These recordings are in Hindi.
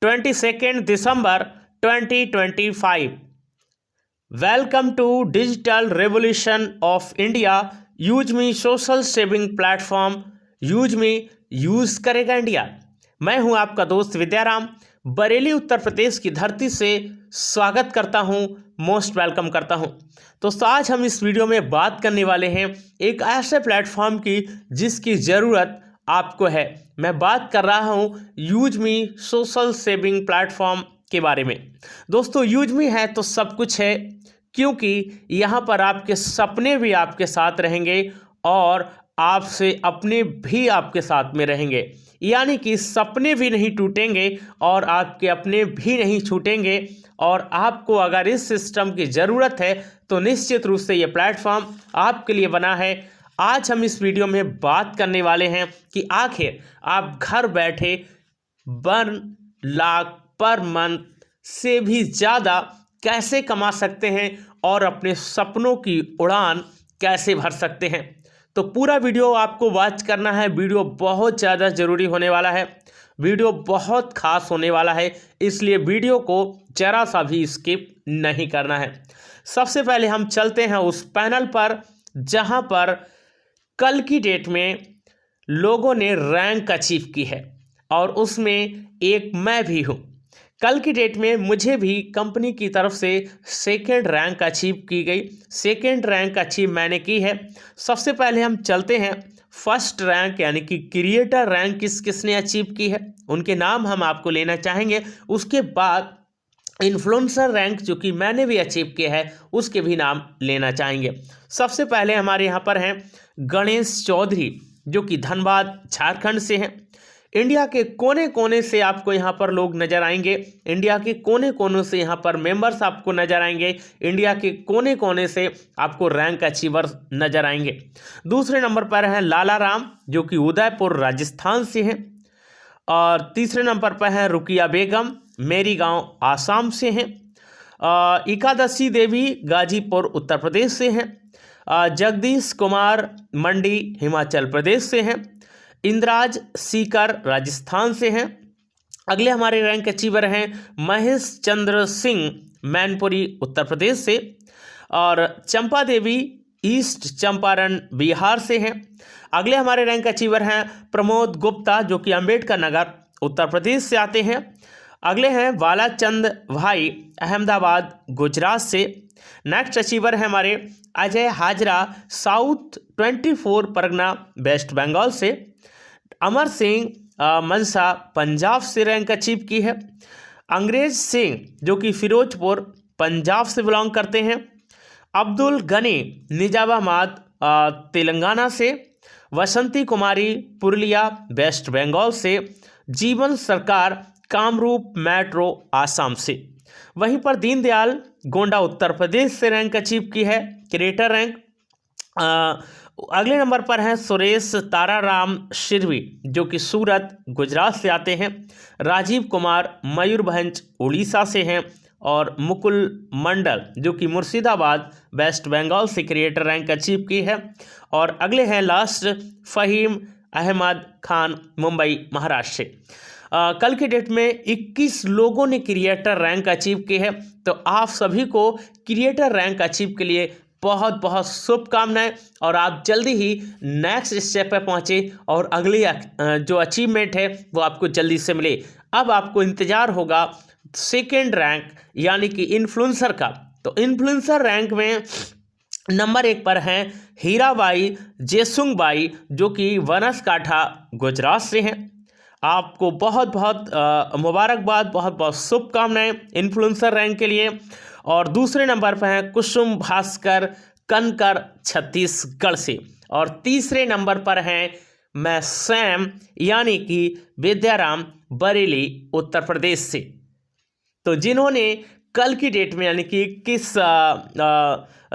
22 दिसंबर 2025। Welcome to digital revolution of India. Use me social saving platform. Use me use करेगा इंडिया। मैं हूं आपका दोस्त विद्याराम, बरेली उत्तर प्रदेश की धरती से स्वागत करता हूं, मोस्ट वेलकम करता हूं। दोस्तों, आज हम इस वीडियो में बात करने वाले हैं एक ऐसे प्लेटफॉर्म की जिसकी ज़रूरत आपको है। मैं बात कर रहा हूं use me social saving platform के बारे में। दोस्तों, यूज मी है तो सब कुछ है, क्योंकि यहाँ पर आपके सपने भी आपके साथ रहेंगे और आपसे अपने भी आपके साथ में रहेंगे। यानी कि सपने भी नहीं टूटेंगे और आपके अपने भी नहीं छूटेंगे। और आपको अगर इस सिस्टम की ज़रूरत है तो निश्चित रूप से ये प्लेटफॉर्म आपके लिए बना है। आज हम इस वीडियो में बात करने वाले हैं कि आखिर आप घर बैठे 1 लाख पर मंथ से भी ज़्यादा कैसे कमा सकते हैं और अपने सपनों की उड़ान कैसे भर सकते हैं। तो पूरा वीडियो आपको वॉच करना है। वीडियो बहुत ज़्यादा ज़रूरी होने वाला है, वीडियो बहुत खास होने वाला है, इसलिए वीडियो को ज़रा सा भी स्किप नहीं करना है। सबसे पहले हम चलते हैं उस पैनल पर जहां पर कल की डेट में लोगों ने रैंक अचीव की है और उसमें एक मैं भी हूं। कल की डेट में मुझे भी कंपनी की तरफ से सेकंड रैंक अचीव की गई। सेकंड रैंक अचीव मैंने की है। सबसे पहले हम चलते हैं फर्स्ट रैंक यानी कि क्रिएटर रैंक किसने अचीव की है, उनके नाम हम आपको लेना चाहेंगे। उसके बाद इन्फ्लुएंसर रैंक जो कि मैंने भी अचीव किया है उसके भी नाम लेना चाहेंगे। सबसे पहले हमारे यहाँ पर हैं गणेश चौधरी, जो कि धनबाद झारखंड से हैं। इंडिया के कोने कोने से आपको यहाँ पर लोग नजर आएंगे, इंडिया के कोने कोने से यहाँ पर मेंबर्स आपको नजर आएंगे, इंडिया के कोने कोने से आपको रैंक अचीवर्स नजर आएंगे। दूसरे नंबर पर हैं लाला राम, जो कि उदयपुर राजस्थान से हैं। और तीसरे नंबर पर है रुकिया बेगम, मेरी गांव आसाम से हैं। एकादशी देवी गाजीपुर उत्तर प्रदेश से हैं। जगदीश कुमार मंडी हिमाचल प्रदेश से हैं। इंद्राज सीकर राजस्थान से हैं। अगले हमारे रैंक अचीवर हैं महेश चंद्र सिंह मैनपुरी उत्तर प्रदेश से। और चंपा देवी ईस्ट चंपारण बिहार से हैं। अगले हमारे रैंक अचीवर हैं प्रमोद गुप्ता, जो कि अंबेडकर नगर उत्तर प्रदेश से आते हैं। अगले हैं बालाचंद भाई अहमदाबाद गुजरात से। नेक्स्ट अचीवर हैं हमारे अजय हाजरा साउथ 24 परगना वेस्ट बंगाल से। अमर सिंह मनसा पंजाब से रैंक अचीव की है। अंग्रेज सिंह, जो कि फिरोजपुर पंजाब से बिलोंग करते हैं। अब्दुल गनी निजामाबाद तेलंगाना से। वसंती कुमारी पुरुलिया वेस्ट बंगाल से। जीवन सरकार कामरूप मेट्रो आसाम से। वहीं पर दीनदयाल गोंडा उत्तर प्रदेश से रैंक अचीव की है, क्रिएटर रैंक। अगले नंबर पर हैं सुरेश ताराराम शिरवी, जो कि सूरत गुजरात से आते हैं। राजीव कुमार मयूरभंज उड़ीसा से हैं। और मुकुल मंडल, जो कि मुर्शिदाबाद वेस्ट बंगाल से क्रिएटर रैंक अचीव की है। और अगले हैं लास्ट फ़हीम अहमद खान मुंबई महाराष्ट्र से। कल की डेट में 21 लोगों ने क्रिएटर रैंक अचीव की है। तो आप सभी को क्रिएटर रैंक अचीव के लिए बहुत बहुत शुभकामनाएं और आप जल्दी ही नेक्स्ट स्टेप पर पहुँचे और अगली जो अचीवमेंट है वो आपको जल्दी से मिले। अब आपको इंतज़ार होगा सेकेंड रैंक यानी कि इन्फ्लुएंसर का। तो इन्फ्लुएंसर रैंक में नंबर 1 पर हैं हीराबाई जेसुंगबाई, जो कि बनासकांठा गुजरात से हैं। आपको बहुत बहुत मुबारकबाद, बहुत बहुत शुभकामनाएं इन्फ्लुएंसर रैंक के लिए। और दूसरे नंबर पर हैं कुसुम भास्कर कनकर छत्तीसगढ़ से। और तीसरे नंबर पर हैं मैं सैम यानी कि विद्याराम बरेली उत्तर प्रदेश से। तो जिन्होंने कल की डेट में यानी कि 21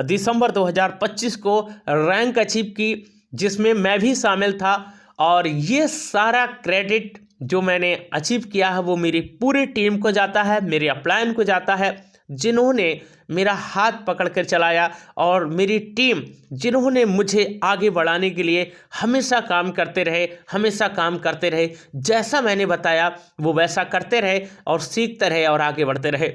दिसंबर 2025 को रैंक अचीव की, जिसमें मैं भी शामिल था। और ये सारा क्रेडिट जो मैंने अचीव किया है वो मेरी पूरी टीम को जाता है, मेरे अपलाइन को जाता है। जिन्होंने मेरा हाथ पकड़कर चलाया और मेरी टीम जिन्होंने मुझे आगे बढ़ाने के लिए हमेशा काम करते रहे, जैसा मैंने बताया वो वैसा करते रहे और सीखते रहे और आगे बढ़ते रहे।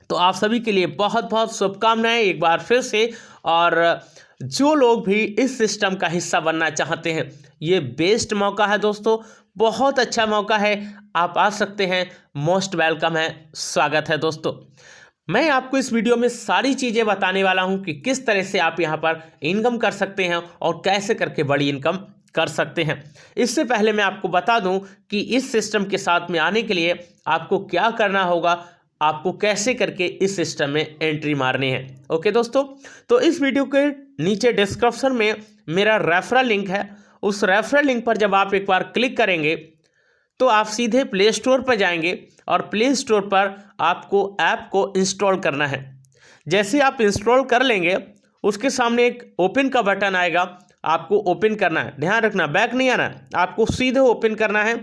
तो आप सभी के लिए बहुत बहुत शुभकामनाएं एक बार फिर से। और जो लोग भी इस सिस्टम का हिस्सा बनना चाहते हैं, ये बेस्ट मौका है दोस्तों, बहुत अच्छा मौका है, आप आ सकते हैं, मोस्ट वेलकम है, स्वागत है दोस्तों। मैं आपको इस वीडियो में सारी चीज़ें बताने वाला हूं कि किस तरह से आप यहां पर इनकम कर सकते हैं और कैसे करके बड़ी इनकम कर सकते हैं। इससे पहले मैं आपको बता दूं कि इस सिस्टम के साथ में आने के लिए आपको क्या करना होगा, आपको कैसे करके इस सिस्टम में एंट्री मारनी है। ओके दोस्तों, तो इस वीडियो के नीचे डिस्क्रिप्शन में मेरा रेफरल लिंक है, उस रेफरल लिंक पर जब आप एक बार क्लिक करेंगे तो आप सीधे प्ले स्टोर पर जाएंगे और प्ले स्टोर पर आपको ऐप को इंस्टॉल करना है। जैसे आप इंस्टॉल कर लेंगे उसके सामने एक ओपन का बटन आएगा, आपको ओपन करना है, ध्यान रखना बैक नहीं आना है, आपको सीधे ओपन करना है।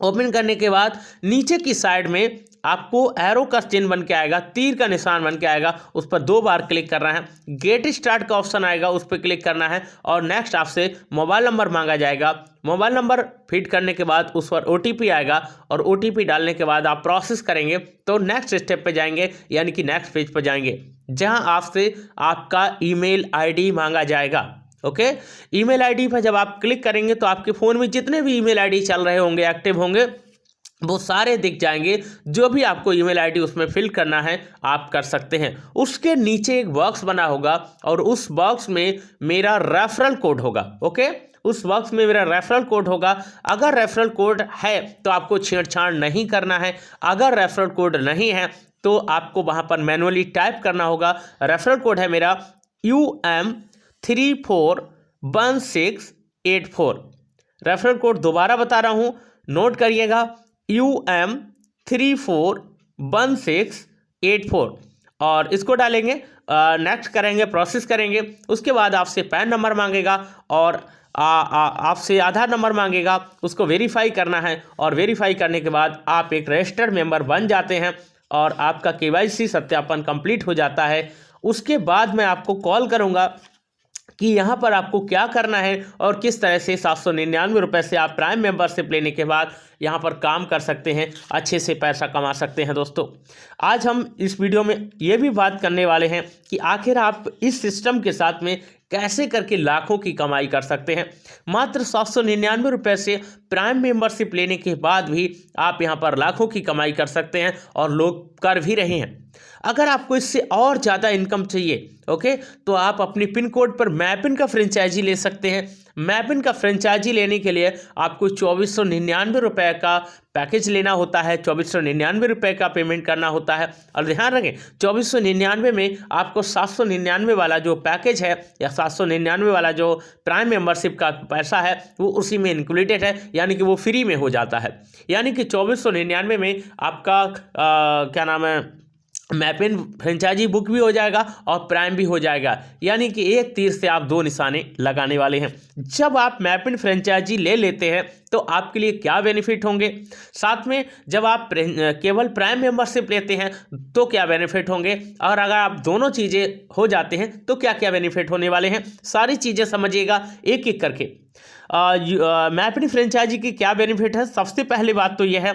ओपन करने के बाद नीचे की साइड में आपको एरो का चिन्ह बन के आएगा, तीर का निशान बन के आएगा, उस पर 2 बार क्लिक करना है। गेट स्टार्ट का ऑप्शन आएगा, उस पर क्लिक करना है और नेक्स्ट आपसे मोबाइल नंबर मांगा जाएगा। मोबाइल नंबर फीड करने के बाद उस पर OTP आएगा और OTP डालने के बाद आप प्रोसेस करेंगे तो नेक्स्ट स्टेप पे जाएंगे, यानी कि नेक्स्ट पेज पर जाएंगे, जहां आपसे आपका ईमेल ID मांगा जाएगा। ओके, ईमेल ID पर जब आप क्लिक करेंगे तो आपके फ़ोन में जितने भी ईमेल ID चल रहे होंगे, एक्टिव होंगे, वो सारे दिख जाएंगे। जो भी आपको ईमेल ID उसमें फिल करना है आप कर सकते हैं। उसके नीचे एक बॉक्स बना होगा और उस बॉक्स में मेरा रेफरल कोड होगा। ओके, उस बॉक्स में मेरा रेफरल कोड होगा। अगर रेफरल कोड है तो आपको छेड़छाड़ नहीं करना है, अगर रेफरल कोड नहीं है तो आपको वहाँ पर मैनुअली टाइप करना होगा। रेफरल कोड है मेरा UM341684। रेफरल कोड दोबारा बता रहा हूँ, नोट करिएगा, UM341684 और इसको डालेंगे, नेक्स्ट करेंगे, प्रोसेस करेंगे। उसके बाद आपसे पैन नंबर मांगेगा और आपसे आधार नंबर मांगेगा, उसको वेरीफाई करना है और वेरीफाई करने के बाद आप एक रजिस्टर्ड मेंबर बन जाते हैं और आपका KYC सत्यापन कंप्लीट हो जाता है। उसके बाद मैं आपको कॉल करूंगा कि यहाँ पर आपको क्या करना है और किस तरह से 799 रुपये से आप प्राइम मेंबरशिप लेने के बाद यहाँ पर काम कर सकते हैं, अच्छे से पैसा कमा सकते हैं। दोस्तों, आज हम इस वीडियो में ये भी बात करने वाले हैं कि आखिर आप इस सिस्टम के साथ में कैसे करके लाखों की कमाई कर सकते हैं। मात्र 799 रुपये से प्राइम मेंबरशिप लेने के बाद भी आप यहाँ पर लाखों की कमाई कर सकते हैं और लोग कर भी रहे हैं। अगर आपको इससे और ज़्यादा इनकम चाहिए, ओके, तो आप अपनी पिन कोड पर मैपिन का फ्रेंचाइजी ले सकते हैं। मैपिन का फ्रेंचाइजी लेने के लिए आपको 2499 रुपये का पैकेज लेना होता है, 2499 रुपये का पेमेंट करना होता है। और ध्यान रखें, 2499 में आपको 799 वाला जो पैकेज है या 799 वाला जो प्राइम मेंबरशिप का पैसा है वो उसी में इंक्लूडेड है, यानी कि वो फ्री में हो जाता है। यानी कि 2499 में आपका क्या नाम है, मैपिन फ्रेंचाइजी बुक भी हो जाएगा और प्राइम भी हो जाएगा, यानी कि एक तीर से आप 2 निशाने लगाने वाले हैं। जब आप मैपिन फ्रेंचाइजी ले लेते हैं तो आपके लिए क्या बेनिफिट होंगे, साथ में जब आप केवल प्राइम मेंबरशिप लेते हैं तो क्या बेनिफिट होंगे, और अगर आप दोनों चीज़ें हो जाते हैं तो क्या क्या बेनिफिट होने वाले हैं, सारी चीज़ें समझिएगा एक एक करके। मैपिन फ्रेंचाइजी की क्या बेनिफिट है। सबसे पहली बात तो यह है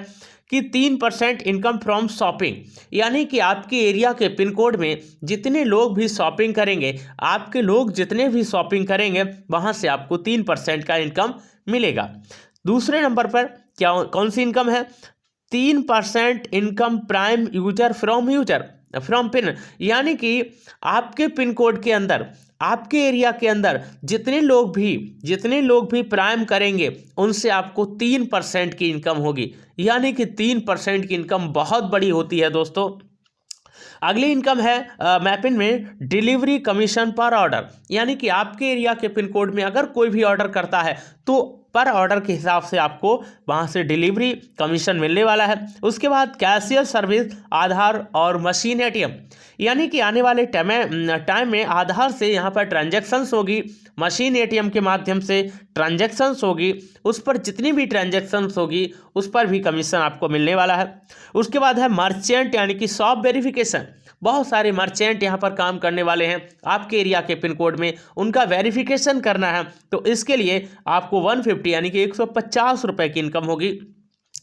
कि 3% इनकम फ्रॉम शॉपिंग, यानी कि आपके एरिया के पिन कोड में जितने लोग भी शॉपिंग करेंगे, आपके लोग जितने भी शॉपिंग करेंगे वहाँ से आपको 3% का इनकम मिलेगा। दूसरे नंबर पर क्या कौन सी इनकम है, 3% income prime user from pin, यानी कि आपके पिन कोड के अंदर, आपके एरिया के अंदर जितने लोग भी प्राइम करेंगे उनसे आपको 3% की इनकम होगी, यानी कि 3% की इनकम बहुत बड़ी होती है दोस्तों। अगली इनकम है मैपिन में डिलीवरी कमीशन पर ऑर्डर, यानी कि आपके एरिया के पिन कोड में अगर कोई भी ऑर्डर करता है तो पर ऑर्डर के हिसाब से आपको वहाँ से डिलीवरी कमीशन मिलने वाला है। उसके बाद कैशियर सर्विस, आधार और मशीन ATM, यानी कि आने वाले टाइम में आधार से यहाँ पर ट्रांजैक्शंस होगी, मशीन ATM के माध्यम से ट्रांजैक्शंस होगी, उस पर जितनी भी ट्रांजैक्शंस होगी उस पर भी कमीशन आपको मिलने वाला है। उसके बाद है मर्चेंट, यानी कि शॉप वेरिफिकेशन, बहुत सारे मर्चेंट यहाँ पर काम करने वाले हैं आपके एरिया के पिन कोड में, उनका वेरिफिकेशन करना है। तो इसके लिए आपको 150 यानी कि 150 रुपये की इनकम होगी।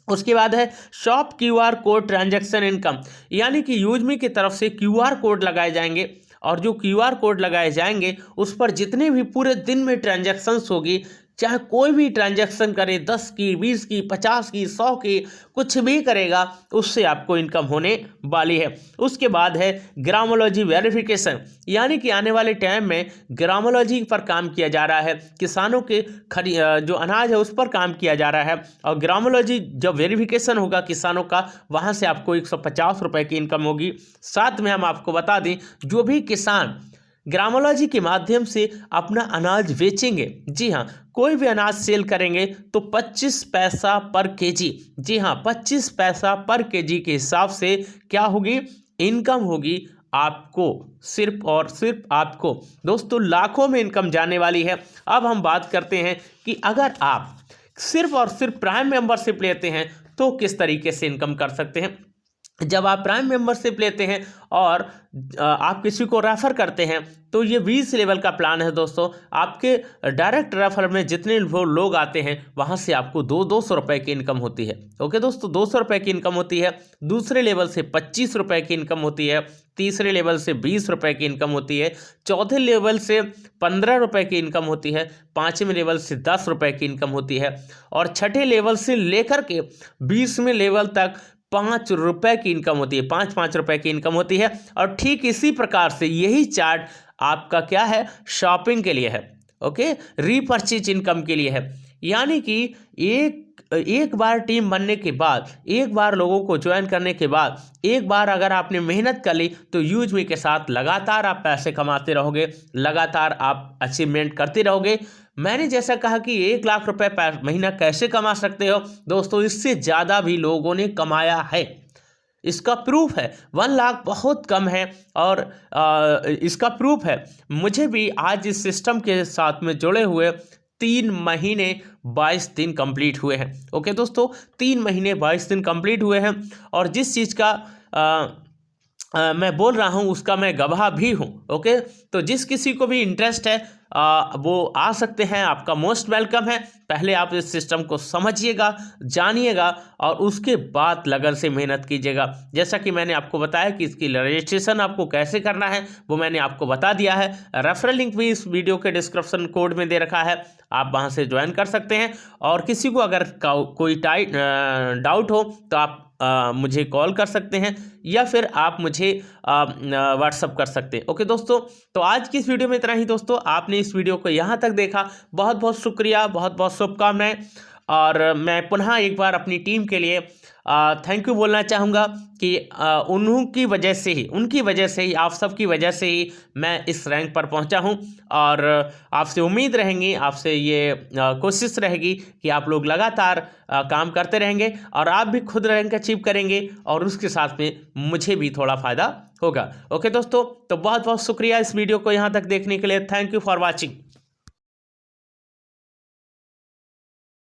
उसके बाद है shop QR code transaction income, यानी कि यूजमी की तरफ से QR कोड लगाए जाएंगे और जो QR कोड लगाए जाएंगे उस पर जितने भी पूरे दिन में ट्रांजैक्शंस होगी, चाहे कोई भी ट्रांजैक्शन करे 10 की 20 की 50 की 100 की, कुछ भी करेगा उससे आपको इनकम होने वाली है। उसके बाद है ग्रामोलॉजी वेरिफिकेशन, यानी कि आने वाले टाइम में ग्रामोलॉजी पर काम किया जा रहा है, किसानों के जो अनाज है उस पर काम किया जा रहा है और ग्रामोलॉजी जब वेरिफिकेशन होगा किसानों का, वहाँ से आपको 150 रुपये की इनकम होगी। साथ में हम आपको बता दें, जो भी किसान ग्रामोलॉजी के माध्यम से अपना अनाज बेचेंगे, जी हाँ, कोई भी अनाज सेल करेंगे तो 25 पैसा पर केजी, जी हाँ 25 पैसा पर केजी के हिसाब से क्या होगी, इनकम होगी आपको, सिर्फ और सिर्फ आपको। दोस्तों लाखों में इनकम जाने वाली है। अब हम बात करते हैं कि अगर आप सिर्फ और सिर्फ प्राइम मेंबरशिप लेते हैं तो किस तरीके से इनकम कर सकते हैं। जब आप प्राइम मेंबरशिप लेते हैं और आप किसी को रेफ़र करते हैं तो ये 20 लेवल का प्लान है दोस्तों। आपके डायरेक्ट रेफर में जितने लोग आते हैं वहाँ से आपको 200 रुपये की इनकम होती है। ओके दोस्तों, 200 रुपये की इनकम होती है। दूसरे लेवल से 25 रुपये की इनकम होती है। तीसरे लेवल से 20 रुपये की इनकम होती है। चौथे लेवल से 15 रुपये की इनकम होती है। पाँचवें लेवल से 10 रुपये की इनकम होती है और छठे लेवल से लेकर के 20वें लेवल तक 5 रुपये की इनकम होती है। 5 रुपये की इनकम होती है। और ठीक इसी प्रकार से यही चार्ट आपका क्या है, शॉपिंग के लिए है। ओके, रीपर्चेज इनकम के लिए है। यानी कि एक बार टीम बनने के बाद, एक बार लोगों को ज्वाइन करने के बाद, एक बार अगर आपने मेहनत कर ली तो यूजमी के साथ लगातार आप पैसे कमाते रहोगे, लगातार आप अचीवमेंट करते रहोगे। मैंने जैसा कहा कि 1 लाख रुपए महीना कैसे कमा सकते हो दोस्तों, इससे ज़्यादा भी लोगों ने कमाया है। इसका प्रूफ है 1 लाख बहुत कम है और इसका प्रूफ है मुझे भी आज इस सिस्टम के साथ में जुड़े हुए 3 महीने 22 दिन कंप्लीट हुए हैं। ओके दोस्तों, 3 महीने 22 दिन कंप्लीट हुए हैं और जिस चीज़ का मैं बोल रहा हूँ उसका मैं गवाह भी हूँ। ओके, तो जिस किसी को भी इंटरेस्ट है वो आ सकते हैं, आपका मोस्ट वेलकम है। पहले आप इस सिस्टम को समझिएगा, जानिएगा और उसके बाद लगन से मेहनत कीजिएगा। जैसा कि मैंने आपको बताया कि इसकी रजिस्ट्रेशन आपको कैसे करना है वो मैंने आपको बता दिया है। रेफरल लिंक भी इस वीडियो के डिस्क्रिप्शन कोड में दे रखा है, आप वहां से ज्वाइन कर सकते हैं। और किसी को अगर कोई डाउट हो तो आप मुझे कॉल कर सकते हैं या फिर आप मुझे व्हाट्सअप कर सकते हैं। ओके दोस्तों, तो आज की इस वीडियो में इतना ही दोस्तों। आपने इस वीडियो को यहाँ तक देखा, बहुत बहुत शुक्रिया, बहुत बहुत शुभकामनाएं। और मैं पुनः एक बार अपनी टीम के लिए थैंक यू बोलना चाहूँगा कि उनकी वजह से ही आप सबकी वजह से ही मैं इस रैंक पर पहुँचा हूँ। और आपसे उम्मीद रहेंगी, आपसे ये कोशिश रहेगी कि आप लोग लगातार काम करते रहेंगे और आप भी खुद रैंक अचीव करेंगे और उसके साथ में मुझे भी थोड़ा फ़ायदा होगा। ओके दोस्तों, तो बहुत बहुत शुक्रिया इस वीडियो को यहाँ तक देखने के लिए। Thank you for watching.